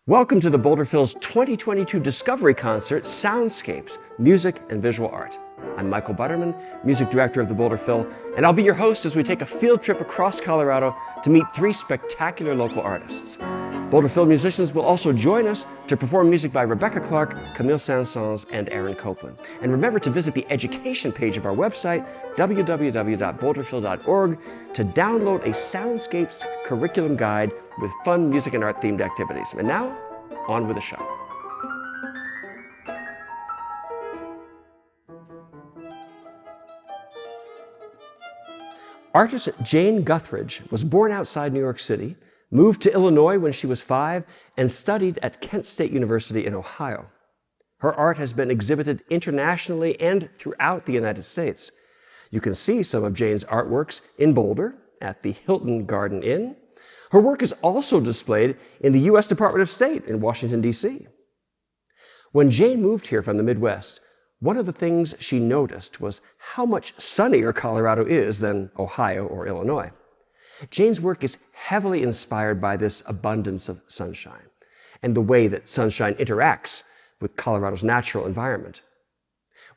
Welcome to the Boulder Phil's 2022 Discovery Concert, Soundscapes, Music and Visual Art. I'm Michael Butterman, Music Director of the Boulder Phil, and I'll be your host as we take a field trip across Colorado to meet three spectacular local artists. Boulder Phil musicians will also join us to perform music by Rebecca Clark, Camille Saint-Saëns, and Aaron Copeland. And remember to visit the education page of our website, www.boulderphil.org, to download a Soundscapes curriculum guide with fun music and art themed activities. And now, on with the show. Artist Jane Guthridge was born outside New York City, moved to Illinois when she was 5, and studied at Kent State University in Ohio. Her art has been exhibited internationally and throughout the United States. You can see some of Jane's artworks in Boulder at the Hilton Garden Inn. Her work is also displayed in the U.S. Department of State in Washington, D.C. When Jane moved here from the Midwest, one of the things she noticed was how much sunnier Colorado is than Ohio or Illinois. Jane's work is heavily inspired by this abundance of sunshine and the way that sunshine interacts with Colorado's natural environment.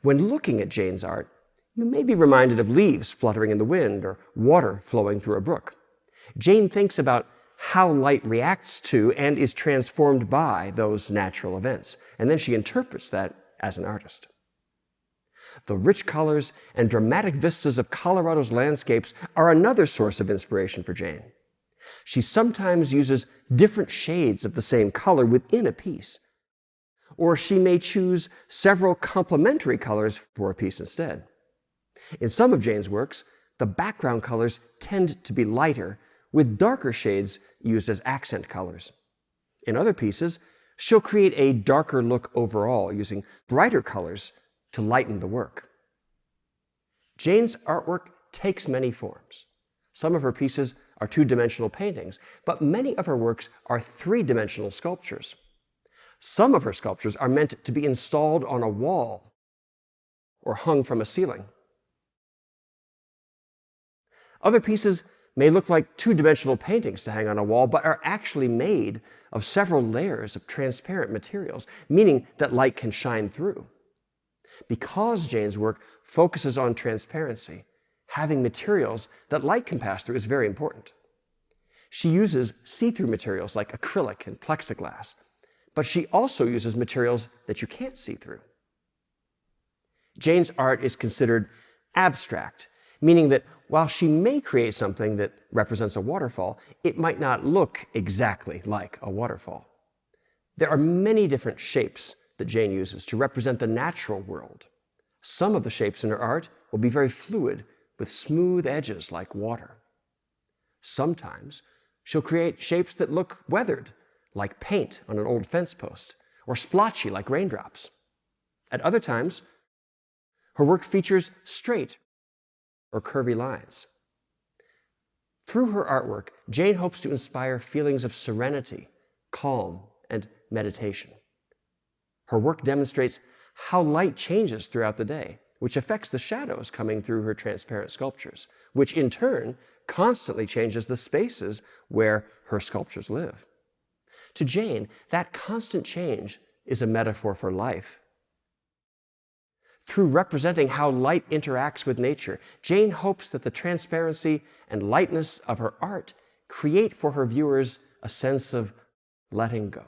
When looking at Jane's art, you may be reminded of leaves fluttering in the wind or water flowing through a brook. Jane thinks about how light reacts to and is transformed by those natural events, and then she interprets that as an artist. The rich colors and dramatic vistas of Colorado's landscapes are another source of inspiration for Jane. She sometimes uses different shades of the same color within a piece, or she may choose several complementary colors for a piece instead. In some of Jane's works, the background colors tend to be lighter, with darker shades used as accent colors. In other pieces, she'll create a darker look overall, using brighter colors to lighten the work. Jane's artwork takes many forms. Some of her pieces are two-dimensional paintings, but many of her works are three-dimensional sculptures. Some of her sculptures are meant to be installed on a wall or hung from a ceiling. Other pieces may look like two-dimensional paintings to hang on a wall, but are actually made of several layers of transparent materials, meaning that light can shine through. Because Jane's work focuses on transparency, having materials that light can pass through is very important. She uses see-through materials like acrylic and plexiglass, but she also uses materials that you can't see through. Jane's art is considered abstract, meaning that while she may create something that represents a waterfall, it might not look exactly like a waterfall. There are many different shapes that Jane uses to represent the natural world. Some of the shapes in her art will be very fluid, with smooth edges like water. Sometimes she'll create shapes that look weathered, like paint on an old fence post, or splotchy like raindrops. At other times, her work features straight or curvy lines. Through her artwork, Jane hopes to inspire feelings of serenity, calm, and meditation. Her work demonstrates how light changes throughout the day, which affects the shadows coming through her transparent sculptures, which in turn constantly changes the spaces where her sculptures live. To Jane, that constant change is a metaphor for life. Through representing how light interacts with nature, Jane hopes that the transparency and lightness of her art create for her viewers a sense of letting go.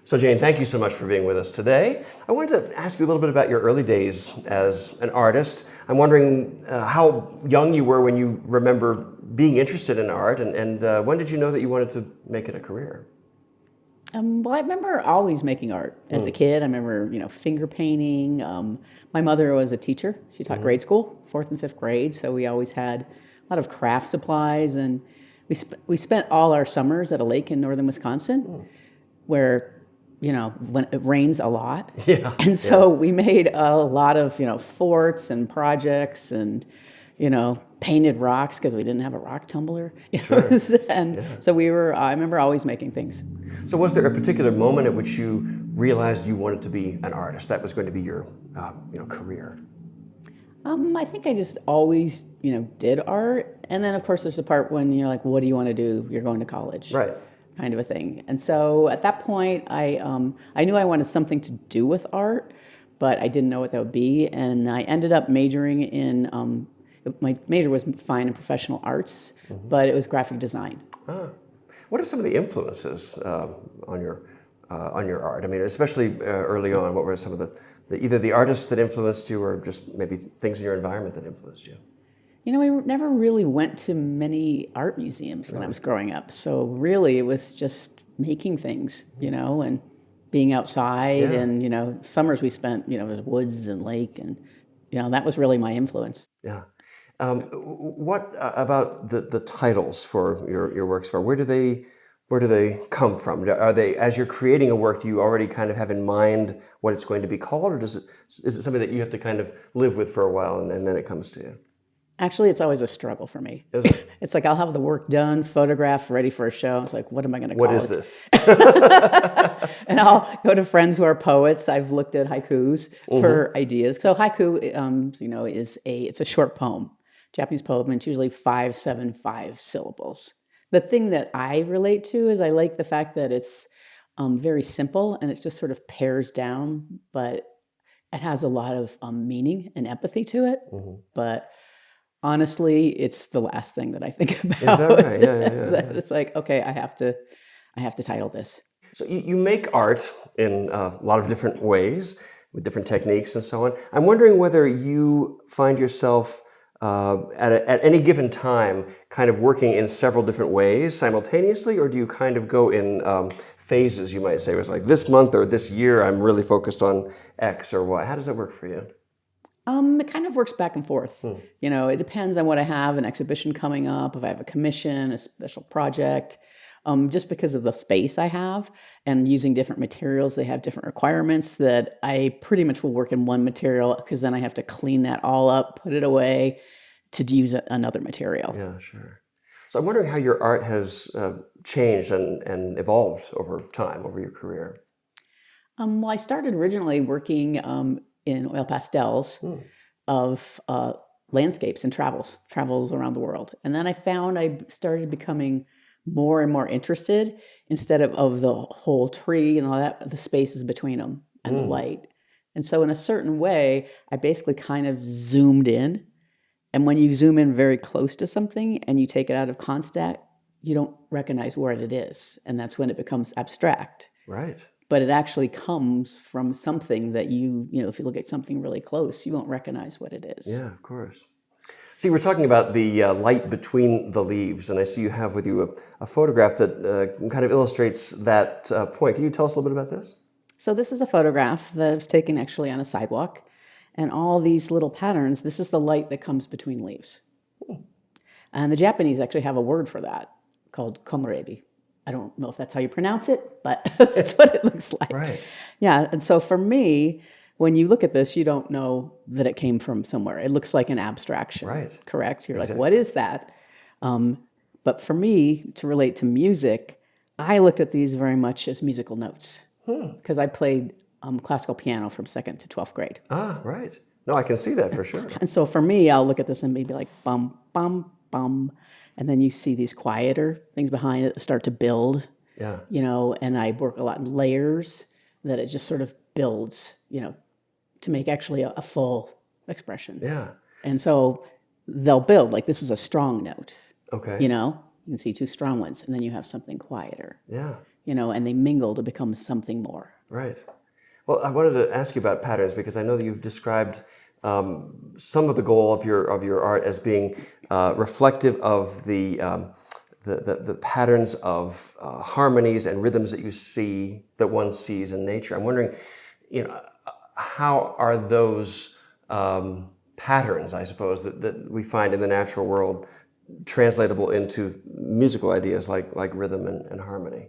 So Jane, thank you so much for being with us today. I wanted to ask you a little bit about your early days as an artist. I'm wondering how young you were when you remember being interested in art, and when did you know that you wanted to make it a career? Well, I remember always making art as a kid. I remember, finger painting. My mother was a teacher. She taught grade school, 4th and 5th grade, so we always had a lot of craft supplies, and we spent all our summers at a lake in northern Wisconsin, where when it rains a lot. Yeah. And so we made a lot of, forts and projects and, painted rocks because we didn't have a rock tumbler. Sure. So I remember always making things. So was there a particular moment at which you realized you wanted to be an artist? That was going to be your, career? I think I just always, did art, And then, of course, there's the part when you're like, what do you want to do? You're going to college. Right. Kind of a thing. And so at that point, I knew I wanted something to do with art, but I didn't know what that would be. And I ended up majoring in, my major was fine and professional arts, but it was graphic design. Ah. What are some of the influences on your art? I mean, especially early on, what were some of either the artists that influenced you or just maybe things in your environment that influenced you? You know, I never really went to many art museums when I was growing up. So really it was just making things, and being outside and, summers we spent, it was woods and lake and, that was really my influence. Yeah. What about the titles for your works? Where do they come from? Are they, as you're creating a work, do you already kind of have in mind what it's going to be called, or is it something that you have to kind of live with for a while and then it comes to you? Actually, it's always a struggle for me. Is it? It's like I'll have the work done, photographed, ready for a show. It's like, what am I going to call it? What is this? And I'll go to friends who are poets. I've looked at haikus for ideas. So haiku, it's a short poem, Japanese poem, and it's usually 5, 7, 5 syllables. The thing that I relate to is I like the fact that it's very simple and it just sort of pares down, but it has a lot of meaning and empathy to it. But honestly, it's the last thing that I think about. Is that right? Yeah. It's like, okay, I have to title this. So you make art in a lot of different ways, with different techniques and so on. I'm wondering whether you find yourself at any given time kind of working in several different ways simultaneously, or do you kind of go in phases, you might say? It was like this month or this year I'm really focused on X or Y. How does that work for you? It kind of works back and forth. It depends on what I have, an exhibition coming up, if I have a commission, a special project. Just because of the space I have and using different materials, they have different requirements that I pretty much will work in one material because then I have to clean that all up, put it away to use another material. Yeah, sure. So I'm wondering how your art has changed and evolved over time, over your career. Well, I started originally working in oil pastels of landscapes and travels around the world. And then I found I started becoming more and more interested instead of the whole tree and all that, the spaces between them and the light. And so in a certain way, I basically kind of zoomed in. And when you zoom in very close to something and you take it out of context, you don't recognize where it is. And that's when it becomes abstract. Right. But it actually comes from something that if you look at something really close, you won't recognize what it is. Yeah, of course. See, we're talking about the light between the leaves, and I see you have with you a photograph that kind of illustrates that point. Can you tell us a little bit about this? So this is a photograph that was taken actually on a sidewalk, and all these little patterns, this is the light that comes between leaves. And the Japanese actually have a word for that called komorebi. I don't know if that's how you pronounce it, but that's what it looks like. Right. Yeah, and so for me, when you look at this, you don't know that it came from somewhere. It looks like an abstraction, right? Correct? You're like, what is that? But for me, to relate to music, I looked at these very much as musical notes because I played classical piano from 2nd to 12th grade. Ah, right. No, I can see that for sure. And so for me, I'll look at this and maybe like bum, bum, bum. And then you see these quieter things behind it that start to build. Yeah. And I work a lot in layers that it just sort of builds, to make actually a full expression. Yeah. And so they'll build, like this is a strong note. Okay. You can see 2 strong ones, and then you have something quieter. Yeah. And they mingle to become something more. Right. Well, I wanted to ask you about patterns because I know that you've described some of the goal of your art as being reflective of the patterns of harmonies and rhythms that one sees in nature. I'm wondering, how are those patterns, I suppose, that we find in the natural world translatable into musical ideas like rhythm and harmony?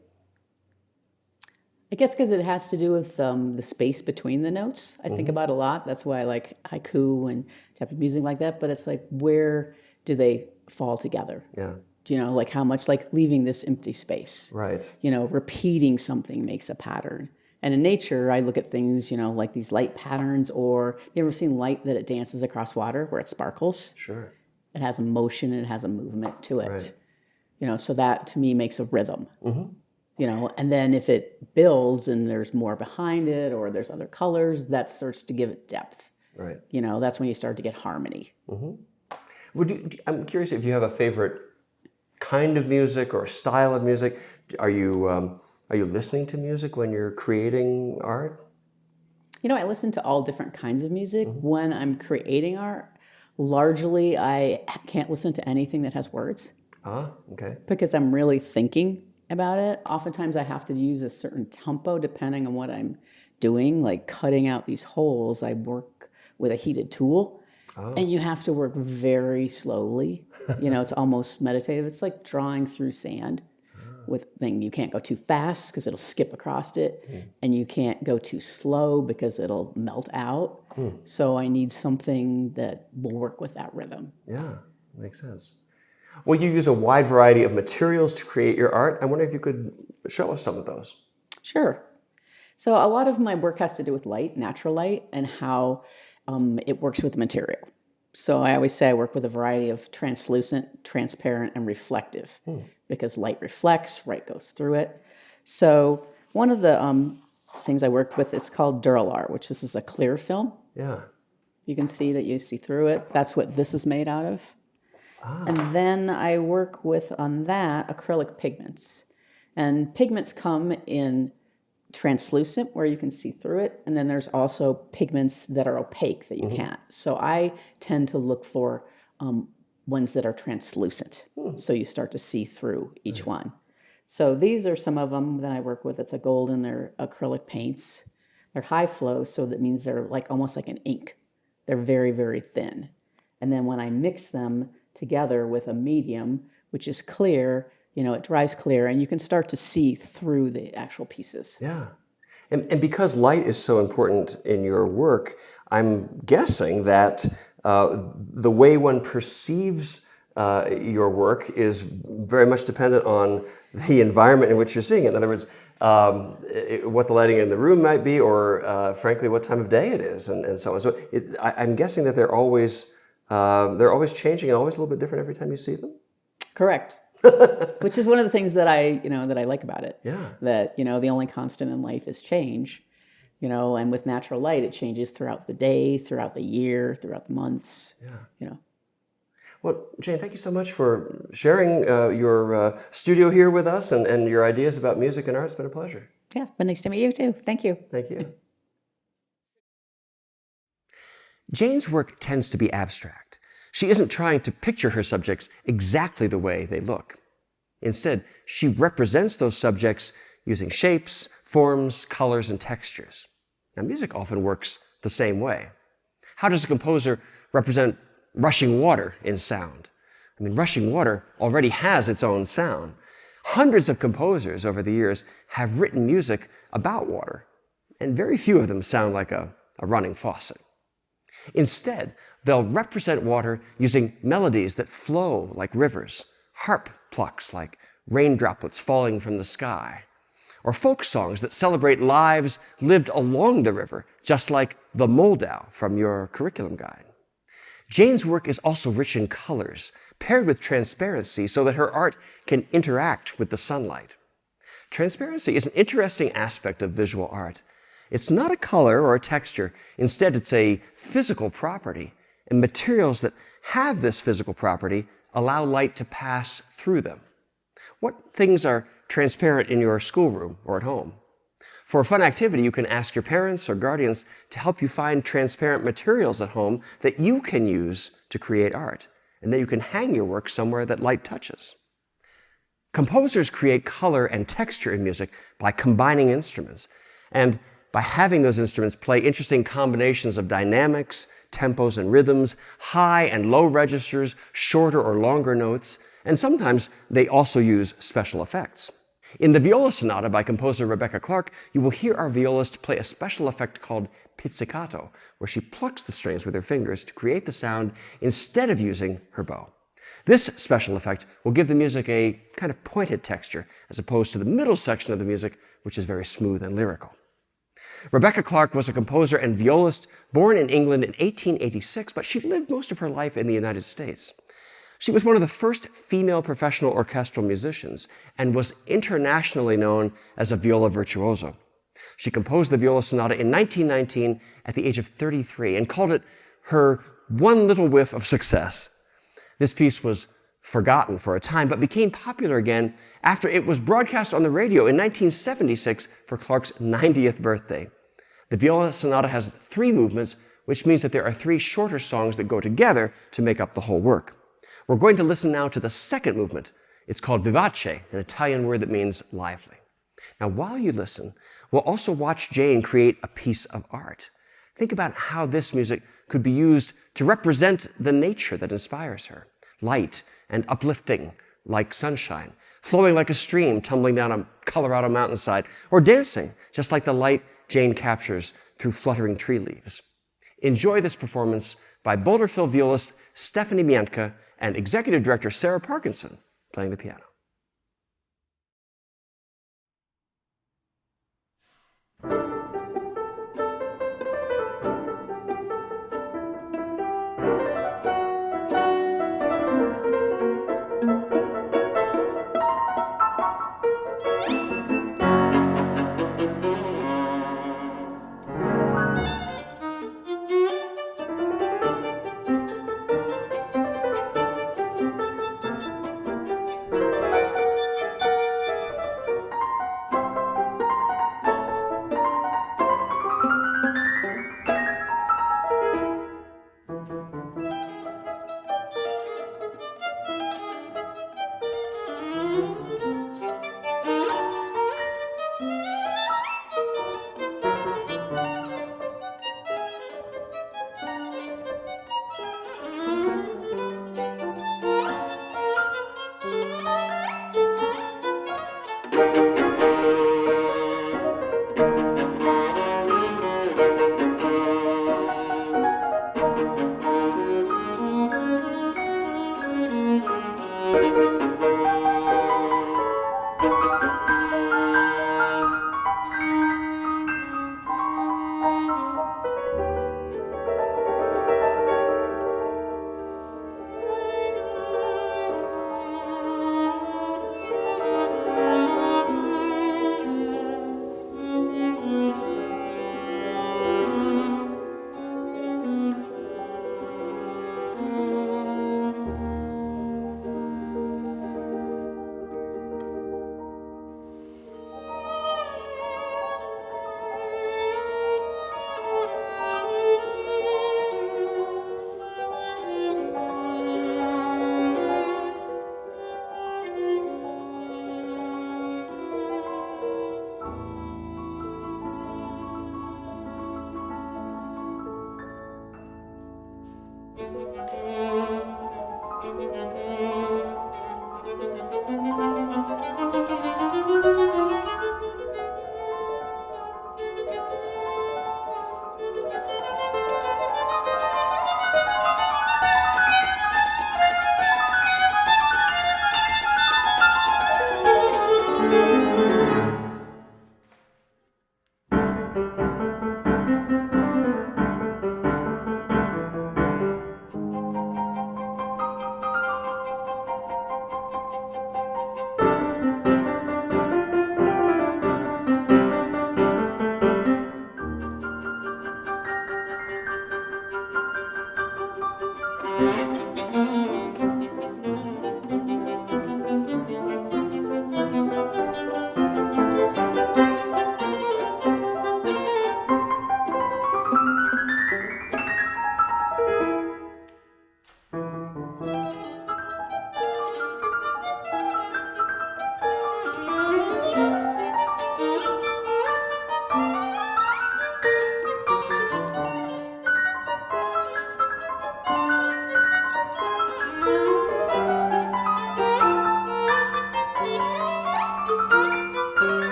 I guess because it has to do with the space between the notes. I think about a lot. That's why I like haiku and Japanese music like that. But it's like, where do they fall together? Yeah. Like how much, like leaving this empty space. Right. Repeating something makes a pattern. And in nature, I look at things, like these light patterns, or you ever seen light that it dances across water where it sparkles? Sure. It has a motion and it has a movement to it. Right. You know, so that to me makes a rhythm. You know, and then if it builds and there's more behind it or there's other colors, that starts to give it depth. Right. You know, that's when you start to get harmony. I'm curious if you have a favorite kind of music or style of music. Are you listening to music when you're creating art? You know, I listen to all different kinds of music. When I'm creating art, largely I can't listen to anything that has words. Okay. Because I'm really thinking about it. Oftentimes I have to use a certain tempo depending on what I'm doing, like cutting out these holes. I work with a heated tool and you have to work very slowly. You know, it's almost meditative. It's like drawing through sand with thing. You can't go too fast because it'll skip across it and you can't go too slow because it'll melt out. So I need something that will work with that rhythm. Yeah, makes sense. Well, you use a wide variety of materials to create your art. I wonder if you could show us some of those. Sure. So a lot of my work has to do with light, natural light, and how it works with the material. So I always say I work with a variety of translucent, transparent, and reflective because light reflects, light goes through it. So one of the things I work with is called Duralar, which this is a clear film. Yeah. You can see that you see through it. That's what this is made out of. And then I work with, on that, acrylic pigments. And pigments come in translucent, where you can see through it, and then there's also pigments that are opaque that you can't. So I tend to look for ones that are translucent, so you start to see through each one. So these are some of them that I work with. It's a gold and they're acrylic paints. They're high flow, so that means they're like almost like an ink. They're very, very thin. And then when I mix them together with a medium, which is clear, you know, it dries clear and you can start to see through the actual pieces. Yeah. And because light is so important in your work, I'm guessing that the way one perceives your work is very much dependent on the environment in which you're seeing it. In other words, what the lighting in the room might be, or frankly, what time of day it is, and so on. So I'm guessing that they're always changing and always a little bit different every time you see them. Correct. Which is one of the things that I like about it. Yeah. That, you know, the only constant in life is change, you know, and with natural light, it changes throughout the day, throughout the year, throughout the months, you know. Well, Jane, thank you so much for sharing your studio here with us and your ideas about music and art. It's been a pleasure. Yeah, but nice to meet you too. Thank you. Thank you. Jane's work tends to be abstract. She isn't trying to picture her subjects exactly the way they look. Instead, she represents those subjects using shapes, forms, colors, and textures. Now, music often works the same way. How does a composer represent rushing water in sound? I mean, rushing water already has its own sound. Hundreds of composers over the years have written music about water, and very few of them sound like a running faucet. Instead, they'll represent water using melodies that flow like rivers, harp plucks like rain droplets falling from the sky, or folk songs that celebrate lives lived along the river, just like the Moldau from your curriculum guide. Jane's work is also rich in colors, paired with transparency so that her art can interact with the sunlight. Transparency is an interesting aspect of visual art. It's not a color or a texture. Instead, it's a physical property, and materials that have this physical property allow light to pass through them. What things are transparent in your schoolroom or at home? For a fun activity, you can ask your parents or guardians to help you find transparent materials at home that you can use to create art, and then you can hang your work somewhere that light touches. Composers create color and texture in music by combining instruments, and by having those instruments play interesting combinations of dynamics, tempos and rhythms, high and low registers, shorter or longer notes, and sometimes they also use special effects. In the Viola Sonata by composer Rebecca Clark, you will hear our violist play a special effect called pizzicato, where she plucks the strings with her fingers to create the sound instead of using her bow. This special effect will give the music a kind of pointed texture, as opposed to the middle section of the music, which is very smooth and lyrical. Rebecca Clark was a composer and violist born in England in 1886, but she lived most of her life in the United States. She was one of the first female professional orchestral musicians and was internationally known as a viola virtuoso. She composed the Viola Sonata in 1919 at the age of 33 and called it her one little whiff of success. This piece was forgotten for a time, but became popular again after it was broadcast on the radio in 1976 for Clark's 90th birthday. The Viola Sonata has 3 movements, which means that there are 3 shorter songs that go together to make up the whole work. We're going to listen now to the second movement. It's called Vivace, an Italian word that means lively. Now, while you listen, we'll also watch Jane create a piece of art. Think about how this music could be used to represent the nature that inspires her. Light and uplifting, like sunshine, flowing like a stream tumbling down a Colorado mountainside, or dancing, just like the light Jane captures through fluttering tree leaves. Enjoy this performance by Boulder Phil violist Stephanie Mientka and executive director Sara Parkinson playing the piano.